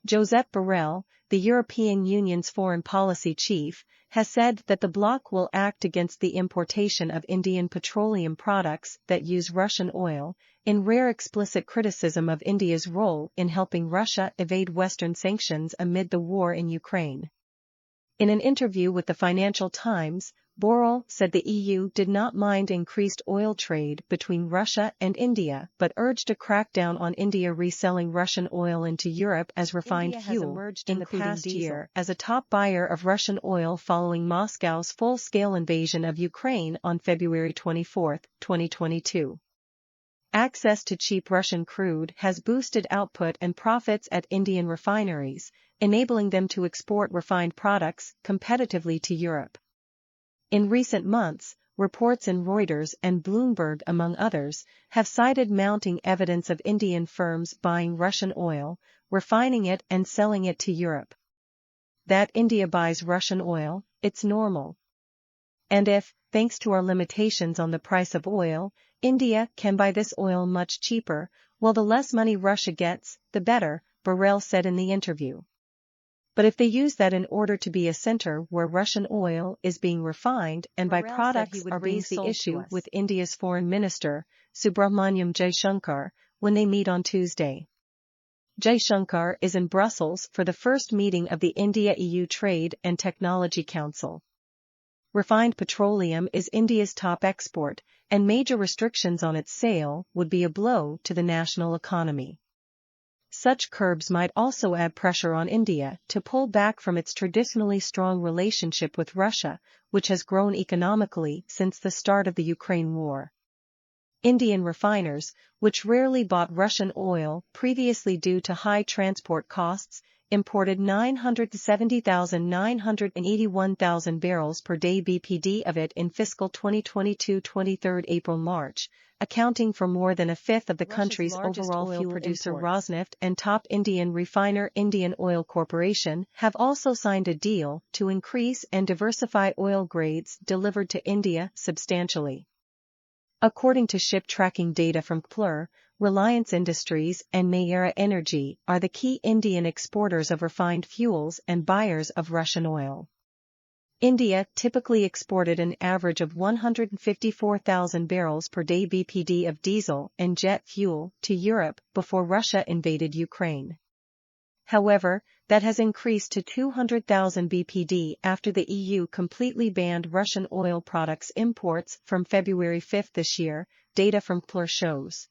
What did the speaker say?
Josep Borrell, the European Union's foreign policy chief, has said that the bloc will act against the importation of Indian petroleum products that use Russian oil, in rare explicit criticism of India's role in helping Russia evade Western sanctions amid the war in Ukraine. In an interview with the Financial Times, Borrell said the EU did not mind increased oil trade between Russia and India but urged a crackdown on India reselling Russian oil into Europe as refined India fuel, has emerged in the past year as a top buyer of Russian oil following Moscow's full-scale invasion of Ukraine on February 24, 2022. Access to cheap Russian crude has boosted output and profits at Indian refineries, enabling them to export refined products competitively to Europe. In recent months, reports in Reuters and Bloomberg, among others, have cited mounting evidence of Indian firms buying Russian oil, refining it and selling it to Europe. That India buys Russian oil, it's normal. And if, thanks to our limitations on the price of oil, India can buy this oil much cheaper, well, the less money Russia gets, the better, Borrell said in the interview. But if they use that in order to be a center where Russian oil is being refined and byproducts are raise the issue with India's Foreign Minister, Subrahmanyam Jaishankar, when they meet on Tuesday. Jaishankar is in Brussels for the first meeting of the India-EU Trade and Technology Council. Refined petroleum is India's top export, and major restrictions on its sale would be a blow to the national economy. Such curbs might also add pressure on India to pull back from its traditionally strong relationship with Russia, which has grown economically since the start of the Ukraine war. Indian refiners, which rarely bought Russian oil previously due to high transport costs, imported 970,981,000 barrels per day BPD of it in fiscal 2022-23 April-March, accounting for more than a fifth of the country's overall fuel producer. Rosneft and top Indian refiner Indian Oil Corporation have also signed a deal to increase and diversify oil grades delivered to India substantially. According to ship tracking data from CPLR, Reliance Industries and Mayera Energy are the key Indian exporters of refined fuels and buyers of Russian oil. India typically exported an average of 154,000 barrels per day BPD of diesel and jet fuel to Europe before Russia invaded Ukraine. However, that has increased to 200,000 BPD after the EU completely banned Russian oil products imports from February 5 this year, data from CPLR shows.